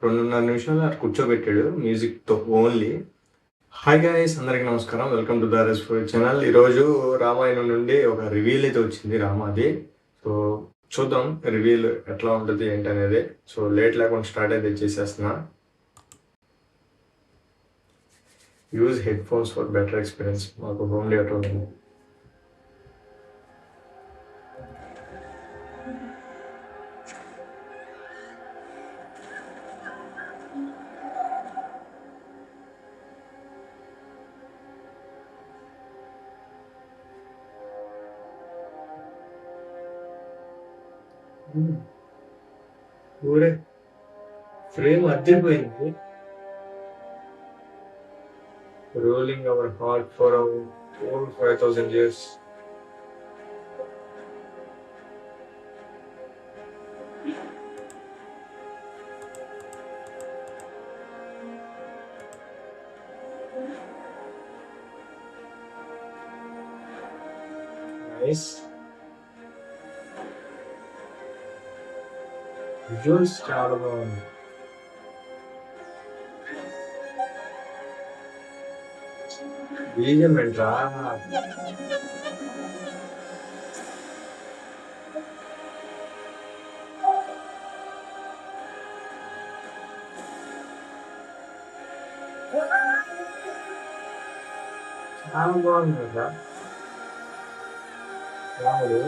2:30 నిమిషాలు అటు కూర్చోబెట్టాడు మ్యూజిక్‌తో ఓన్లీ. హాయ్ గైస్, అందరికి నమస్కారం. వెల్కమ్ టు ద రెస్ఫోర్ ఛానల్. ఈరోజు రామాయణం నుండి ఒక రివీల్ అయితే వచ్చింది రామాది. సో చూద్దాం రివీల్ ఎట్లా ఉంటుంది ఏంటి అనేది. సో లేట్ లేకుండా స్టార్ట్ అయితే చేసేస్తున్నా. Use headphones for better experience. మాకు హోమ్ థియేటర్ ఉంది. ఊరే ఫ్రేమ్ అద్దరిపోయింది. Rolling our heart for over 5,000 years. Nice visuals చాలా బాగుంది. బీజిఎం ఏంట్రా? చాలా బాగుంది కదా రాముడు.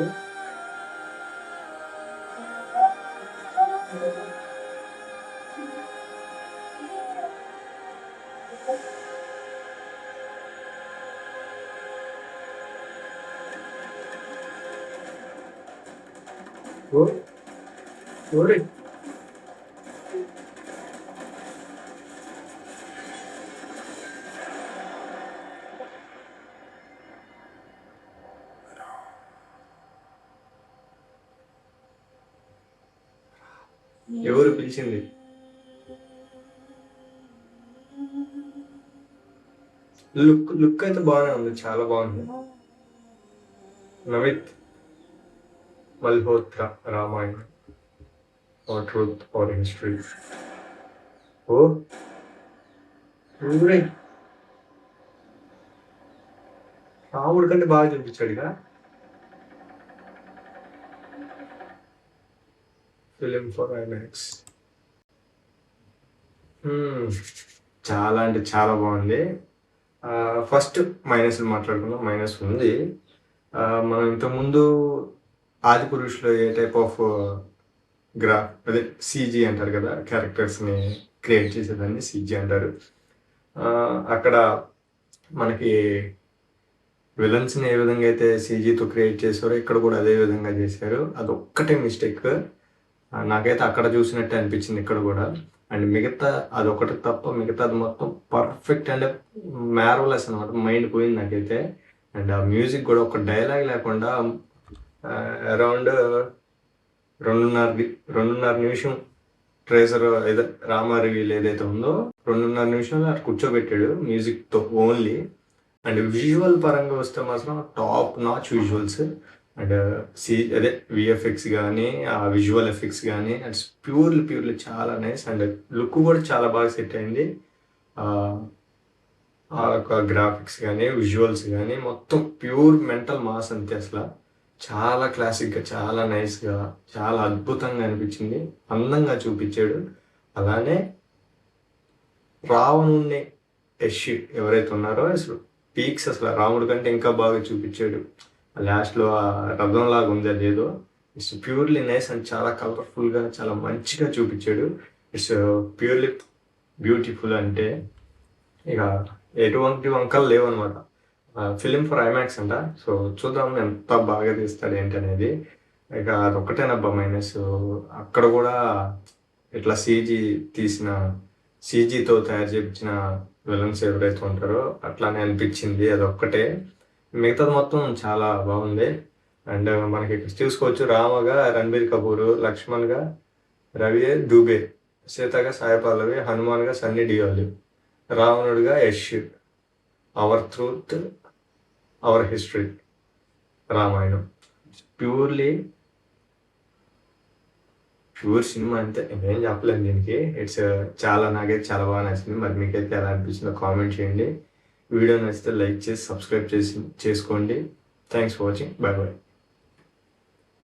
ఊరే ఎవరు పిలిచింది? లుక్ అయితే బాగానే ఉంది, చాలా బాగుంది. Namit Malhotra, Ramayanam our truth our history. ఓ ఊరే రాముడి కంటే బాగా చూపించాడు ఇక. Film for IMAX. చాలా అంటే చాలా బాగుంది. ఫస్ట్ మైనస్ మాట్లాడుకుందాం. మైనస్ ఉంది. మనం ఇంతకుముందు ఆది పురుషులో ఏ టైప్ ఆఫ్ అదే సీజీ అంటారు కదా, క్యారెక్టర్స్ని క్రియేట్ చేసేదాన్ని సీజీ అంటారు. అక్కడ మనకి విలన్స్ని ఏ విధంగా అయితే సీజీతో క్రియేట్ చేశారో ఇక్కడ కూడా అదే విధంగా చేశారు. అది ఒక్కటే మిస్టేక్ నాకైతే అక్కడ చూసినట్టే అనిపించింది ఇక్కడ కూడా. అండ్ మిగతా అదొకటి తప్ప మిగతాది మొత్తం పర్ఫెక్ట్ అండ్ మ్యార్వలెస్ అనమాట. మైండ్ పోయింది నాకైతే. అండ్ ఆ మ్యూజిక్ కూడా ఒక డైలాగ్ లేకుండా అరౌండ్ 2:30 నిమిషం ట్రేజర్ ఏదో రామా రివీల్ ఏదైతే ఉందో 2:30 నిమిషాలు అటు కూర్చోబెట్టాడు మ్యూజిక్తో ఓన్లీ. అండ్ విజువల్ పరంగా వస్తే మాత్రం టాప్ నాచ్ విజువల్స్. అండ్ అదే విఎఫ్ఎక్స్ కానీ ఆ విజువల్ ఎఫెక్ట్స్ కానీ అండ్ ప్యూర్లీ చాలా నైస్. అండ్ లుక్ కూడా చాలా బాగా సెట్ అయింది. ఆ యొక్క గ్రాఫిక్స్ కానీ విజువల్స్ కానీ మొత్తం ప్యూర్ మెంటల్ మాస్ అంతే. అసలు చాలా క్లాసిక్గా, చాలా నైస్గా, చాలా అద్భుతంగా అనిపించింది. అందంగా చూపించాడు. అలానే రావణుణ్ణి యష్ ఎవరైతే ఉన్నారో అసలు పీక్స్, అసలు రాముడి కంటే ఇంకా బాగా చూపించాడు. లాస్ట్లో ఆ రథం లాగా ఉంది అదేదో. ఇట్స్ ప్యూర్లీ నైస్ అండ్ చాలా కలర్ఫుల్గా చాలా మంచిగా చూపించాడు. It's purely beautiful. అంటే ఇక ఎటువంటి వంకలు లేవన్నమాట. ఫిలిం ఫర్ ఐమాక్స్ అంట. సో చూద్దాం ఎంత బాగా తీస్తాడు ఏంటి అనేది. ఇక అదొక్కటేనబ్బా మైనస్. అక్కడ కూడా ఇట్లా సీజీతో తయారు చేయించిన విలన్స్ ఎవరైతే ఉంటారో అట్లానే అనిపించింది. అదొక్కటే. మిగతాది మొత్తం చాలా బాగుంది. అండ్ మనకి ఇక్కడ చూసుకోవచ్చు రామగా రణబీర్ కపూర్, లక్ష్మణ్గా రవి దుబే, సీతగా సాయి పల్లవి, హనుమాన్గా సన్నీ డియోల్, రావణుడిగా Yash, our truth our history, Ramayanam. Pure cinema అంతే, ఏం చెప్పలేను దీనికి. ఇట్స్ నాకైతే చాలా బాగా నచ్చింది. మరి మీకైతే ఎలా అనిపించిందో కామెంట్ చేయండి. వీడియో నచ్చితే లైక్ చేసి సబ్స్క్రైబ్ చేసుకోండి. Thanks for watching. Bye bye.